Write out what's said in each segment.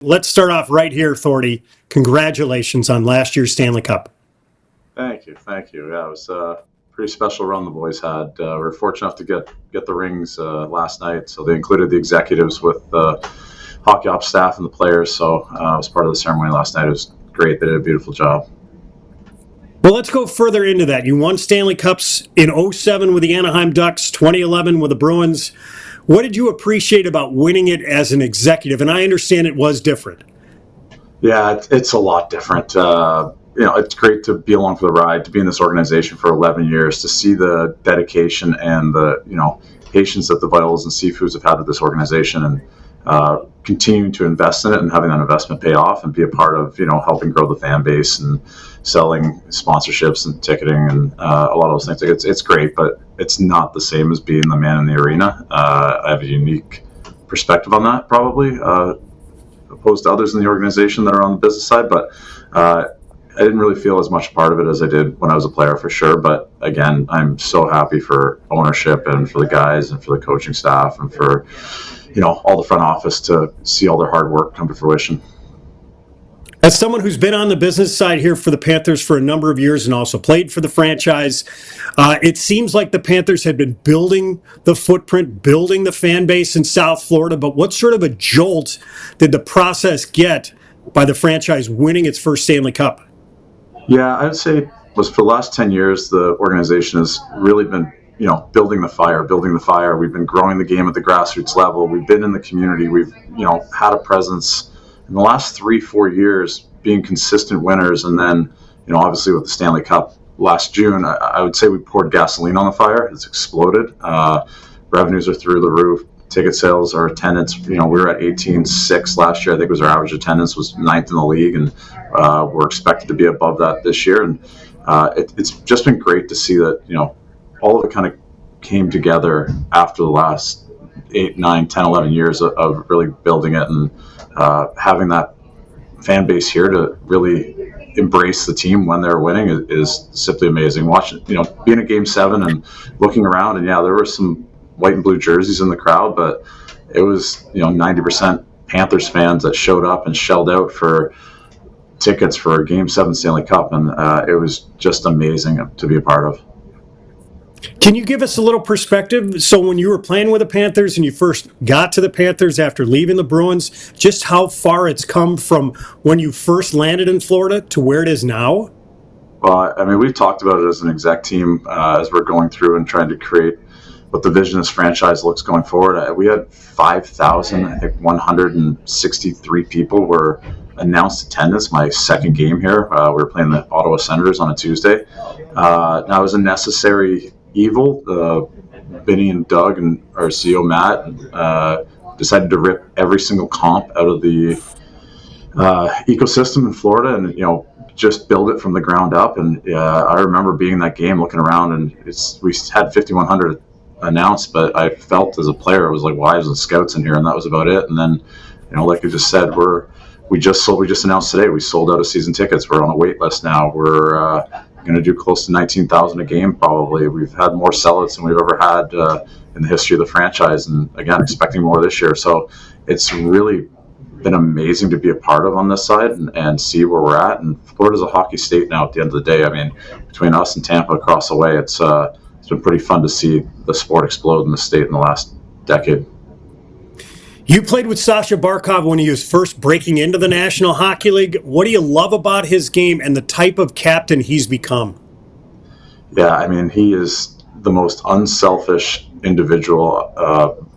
Let's start off right here, Thorny. Congratulations on last year's Stanley Cup. Thank you. Yeah, it was a pretty special run the boys had. We were fortunate enough to get the rings last night, so they included the executives with the hockey ops staff and the players, so I was part of the ceremony last night. It was great. They did a beautiful job. Well, let's go further into that. You won Stanley Cups in 2007 with the Anaheim Ducks, 2011 with the Bruins. What did you appreciate about winning it as an executive? And I understand it was different. Yeah, it's a lot different. It's great to be along for the ride, to be in this organization for 11 years, to see the dedication and the patience that the Vitals and Seafoods have had with this organization, and continuing to invest in it and having that investment pay off and be a part of helping grow the fan base and selling sponsorships and ticketing and a lot of those things. It's great, but it's not the same as being the man in the arena. I have a unique perspective on that, probably, opposed to others in the organization that are on the business side. But I didn't really feel as much part of it as I did when I was a player, for sure. But again, I'm so happy for ownership and for the guys and for the coaching staff and for all the front office to see all their hard work come to fruition. As someone who's been on the business side here for the Panthers for a number of years and also played for the franchise, it seems like the Panthers had been building the footprint, building the fan base in South Florida. But what sort of a jolt did the process get by the franchise winning its first Stanley Cup? Yeah, I would say was for the last 10 years, the organization has really been building the fire. We've been growing the game at the grassroots level. We've been in the community. We've had a presence in the last 3-4 years, being consistent winners. And then obviously with the Stanley Cup last June, I would say we poured gasoline on the fire. It's exploded. Revenues are through the roof. Ticket sales, our attendance, we were at 18.6 last year. I think it was our average attendance was 9th in the league, and we're expected to be above that this year. And it's just been great to see that all of it kind of came together after the last 8, 9, 10, 11 years of really building it, and having that fan base here to really embrace the team when they're winning is simply amazing. Watching, being at Game 7 and looking around, and there were some white and blue jerseys in the crowd, but it was 90% Panthers fans that showed up and shelled out for tickets for Game 7 Stanley Cup, and it was just amazing to be a part of. Can you give us a little perspective? So when you were playing with the Panthers and you first got to the Panthers after leaving the Bruins, just how far it's come from when you first landed in Florida to where it is now? Well, I mean, we've talked about it as an exec team as we're going through and trying to create what the vision of this franchise looks going forward. We had 5,000, I think 163 people were announced attendance my second game here. We were playing the Ottawa Senators on a Tuesday. Now it was a necessary evil. Vinny and Doug and our CEO Matt decided to rip every single comp out of the ecosystem in Florida, and just build it from the ground up. And I remember being in that game, looking around, and we had 5,100 announced, but I felt as a player it was like wives and scouts in here, and that was about it. And then like you just said, we just announced today we sold out of season tickets. We're on a wait list now. We're going to do close to 19,000 a game probably. We've had more sellouts than we've ever had in the history of the franchise, and again, expecting more this year. So it's really been amazing to be a part of on this side and see where we're at. And Florida's a hockey state now at the end of the day. I mean, between us and Tampa across the way, it's been pretty fun to see the sport explode in the state in the last decade. You played with Sasha Barkov when he was first breaking into the National Hockey League. What do you love about his game and the type of captain he's become? Yeah, I mean, he is the most unselfish individual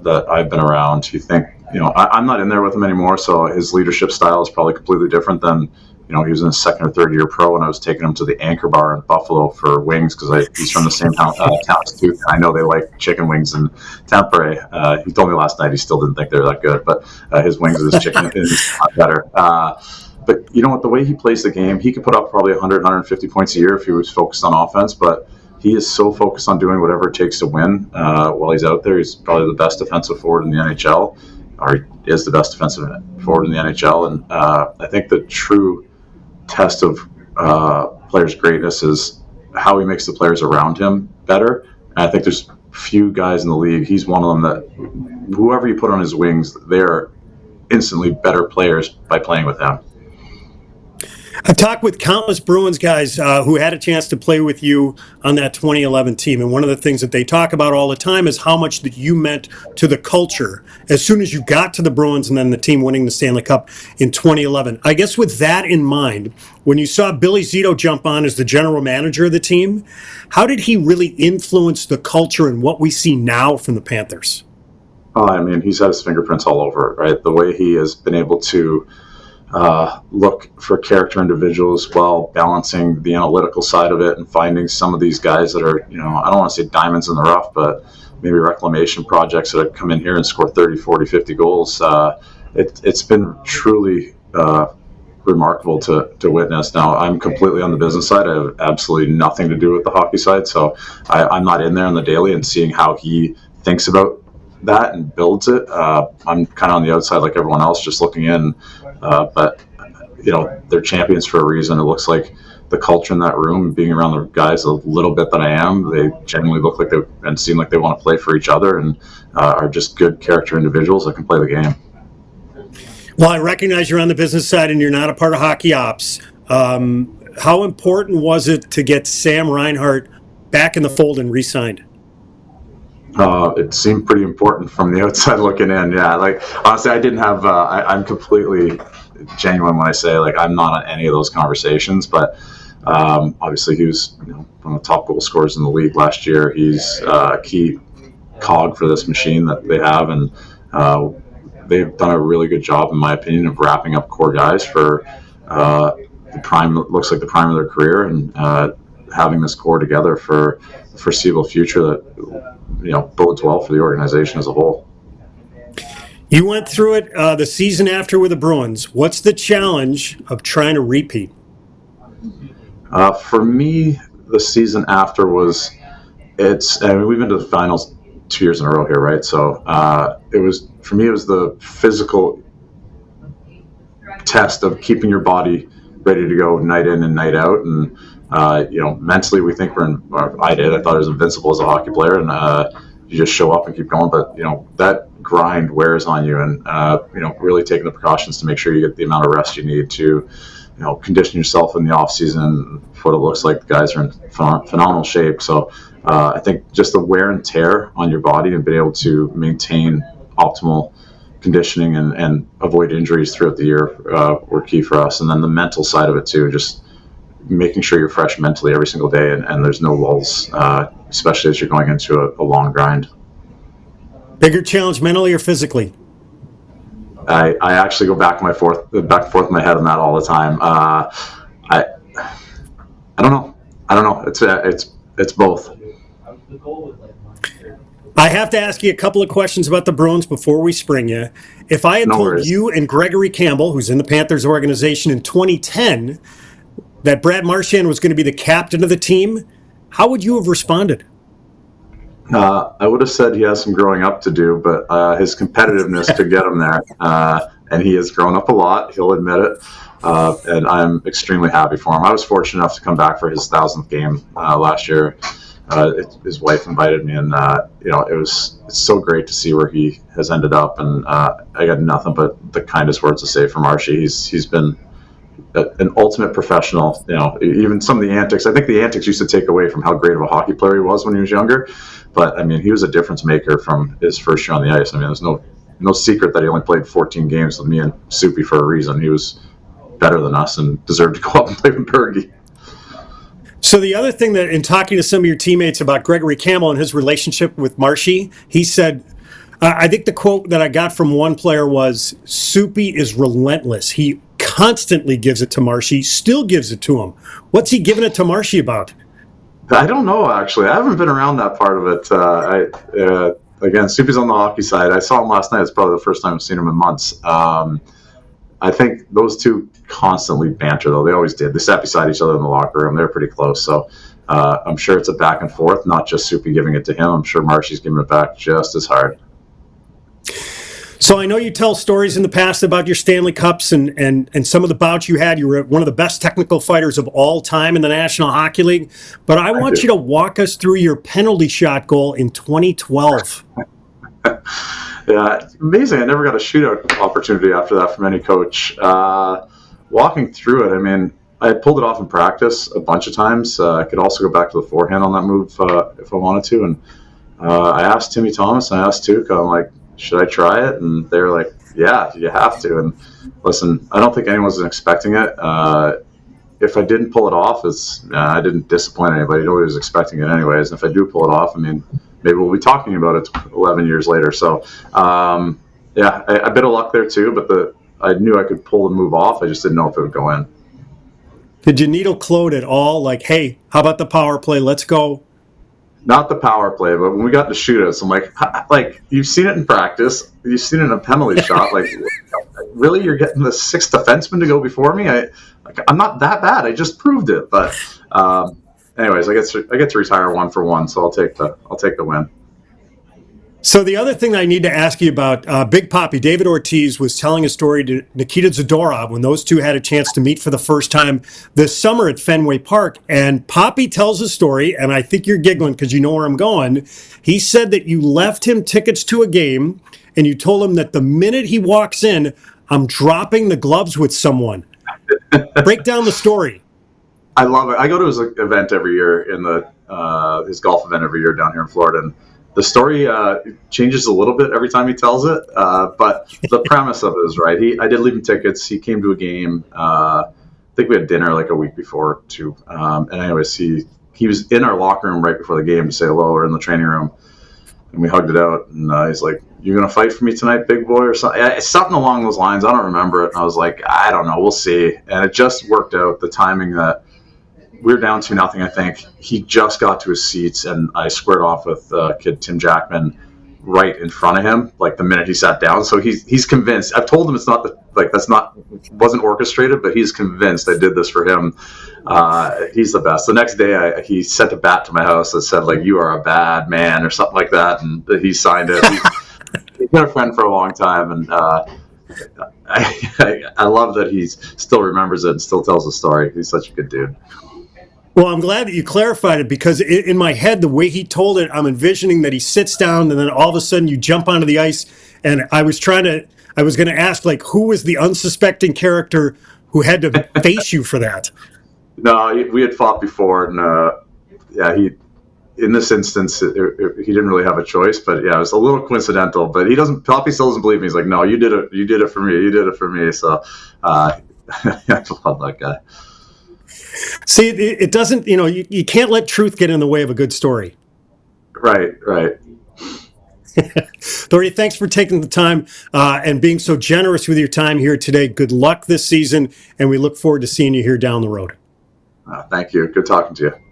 that I've been around. You think, I'm not in there with him anymore, so his leadership style is probably completely different than, he was in his second or third year pro, and I was taking him to the Anchor Bar in Buffalo for wings because he's from the same town as too. I know they like chicken wings in Tampa. He told me last night he still didn't think they were that good, but his wings and his chicken is a lot better. But the way he plays the game, he could put up probably 100, 150 points a year if he was focused on offense, but he is so focused on doing whatever it takes to win while he's out there. He's probably the best defensive forward in the NHL, or he is the best defensive forward in the NHL, and I think the true test of players' greatness is how he makes the players around him better. And I think there's few guys in the league. He's one of them that whoever you put on his wings, they're instantly better players by playing with them. I've talked with countless Bruins guys who had a chance to play with you on that 2011 team. And one of the things that they talk about all the time is how much that you meant to the culture as soon as you got to the Bruins and then the team winning the Stanley Cup in 2011. I guess with that in mind, when you saw Billy Zito jump on as the general manager of the team, how did he really influence the culture and what we see now from the Panthers? Oh, I mean, he's had his fingerprints all over it, right? The way he has been able to look for character individuals while balancing the analytical side of it and finding some of these guys that are, I don't want to say diamonds in the rough, but maybe reclamation projects that have come in here and score 30, 40, 50 goals. It's been truly remarkable to witness. Now, I'm completely on the business side. I have absolutely nothing to do with the hockey side, so I'm not in there on the daily and seeing how he thinks about that and builds it. I'm kind of on the outside like everyone else, just looking in. But they're champions for a reason. It looks like the culture in that room, being around the guys a little bit that I am, they genuinely look like they and seem like they want to play for each other and are just good character individuals that can play the game. Well, I recognize you're on the business side and you're not a part of hockey ops. How important was it to get Sam Reinhart back in the fold and re-signed? It seemed pretty important from the outside looking in. Yeah, honestly, I didn't have. I'm completely genuine when I say I'm not on any of those conversations. But obviously, he was one of the top goal scorers in the league last year. He's a key cog for this machine that they have, and they've done a really good job, in my opinion, of wrapping up core guys for the prime. Looks like the prime of their career, and having this core together for the foreseeable future that bodes well for the organization as a whole. You went through it the season after with the Bruins. What's the challenge of trying to repeat? For me, the season after we've been to the finals 2 years in a row here, right? So it was the physical test of keeping your body ready to go night in and night out. And mentally, we think I thought I was invincible as a hockey player, and you just show up and keep going. But that grind wears on you, and really taking the precautions to make sure you get the amount of rest you need to, condition yourself in the off season. What it looks like, the guys are in phenomenal shape. So I think just the wear and tear on your body and being able to maintain optimal conditioning and avoid injuries throughout the year were key for us. And then the mental side of it too, just making sure you're fresh mentally every single day and there's no lulls, especially as you're going into a long grind. Bigger challenge mentally or physically? I actually go back and forth in my head on that all the time. I don't know. It's both. I have to ask you a couple of questions about the Bruins before we spring you. If I had told you and Gregory Campbell, who's in the Panthers organization, in 2010 that Brad Marchand was going to be the captain of the team, how would you have responded? I would have said he has some growing up to do, but his competitiveness could get him there. And he has grown up a lot, he'll admit it. And I'm extremely happy for him. I was fortunate enough to come back for his 1,000th game last year. His wife invited me, and it's so great to see where he has ended up. And I got nothing but the kindest words to say for Marshy. He's been an ultimate professional. Even some of the antics. I think the antics used to take away from how great of a hockey player he was when he was younger. But I mean, he was a difference maker from his first year on the ice. I mean, there's no secret that he only played 14 games with me and Soupy for a reason. He was better than us and deserved to go up and play with Bergie. So the other thing that, in talking to some of your teammates about Gregory Campbell and his relationship with Marshy, he said, I think the quote that I got from one player was, Soupy is relentless. He constantly gives it to Marshy, still gives it to him. What's he giving it to Marshy about? I don't know, actually. I haven't been around that part of it. Again, Soupy's on the hockey side. I saw him last night. It's probably the first time I've seen him in months. I think those two constantly banter, though. They always did. They sat beside each other in the locker room. They're pretty close. So I'm sure it's a back and forth, not just Soupy giving it to him. I'm sure Marshy's giving it back just as hard. So I know you tell stories in the past about your Stanley Cups and some of the bouts you had. You were one of the best technical fighters of all time in the National Hockey League. But I want you to walk us through your penalty shot goal in 2012. Yeah, it's amazing. I never got a shootout opportunity after that from any coach. Walking through it, I mean, I had pulled it off in practice a bunch of times. I could also go back to the forehand on that move if I wanted to. And I asked Timmy Thomas and I asked Tuca, I'm like, should I try it? And they were like, yeah, you have to. And listen, I don't think anyone was expecting it. If I didn't pull it off, I didn't disappoint anybody. Nobody was expecting it anyways. And if I do pull it off, I mean, maybe we'll be talking about it 11 years later. So, yeah, a bit of luck there too, but I knew I could pull the move off. I just didn't know if it would go in. Did you needle Claude at all? Like, hey, how about the power play? Let's go. Not the power play, but when we got to shootouts, I'm like, you've seen it in practice. You've seen it in a penalty shot. Like, really, you're getting the sixth defenseman to go before me? I'm not that bad. I just proved it. But anyways, I get to retire 1 for 1, so I'll take the win. So the other thing I need to ask you about, Big Papi, David Ortiz, was telling a story to Nikita Zadorov when those two had a chance to meet for the first time this summer at Fenway Park. And Papi tells a story, and I think you're giggling because you know where I'm going. He said that you left him tickets to a game, and you told him that the minute he walks in, I'm dropping the gloves with someone. Break down the story. I love it. I go to his event every year his golf event every year down here in Florida. And the story changes a little bit every time he tells it, but the premise of it is right. I did leave him tickets. He came to a game. I think we had dinner like a week before too. And anyways, he was in our locker room right before the game to say hello, or in the training room, and we hugged it out. And he's like, "You gonna fight for me tonight, big boy?" or something along those lines. I don't remember it. And I was like, "I don't know. We'll see." And it just worked out. The timing that. We were down 2-0, I think. He just got to his seats, and I squared off with kid Tim Jackman right in front of him, like the minute he sat down. So he's convinced. I've told him it's not wasn't orchestrated, but he's convinced I did this for him. He's the best. The next day, he sent a bat to my house that said like, "You are a bad man" or something like that, and he signed it. He's been a friend for a long time, and I love that he still remembers it and still tells the story. He's such a good dude. Well, I'm glad that you clarified it, because in my head, the way he told it, I'm envisioning that he sits down and then all of a sudden you jump onto the ice. And I was going to ask, like, who was the unsuspecting character who had to face you for that? No, we had fought before, and in this instance, he didn't really have a choice. But yeah, it was a little coincidental. But Papi still doesn't believe me. He's like, "No, you did it. You did it for me. You did it for me." So I love that guy. See, it doesn't, you can't let truth get in the way of a good story. Right. Thorny, thanks for taking the time and being so generous with your time here today. Good luck this season, and we look forward to seeing you here down the road. Thank you. Good talking to you.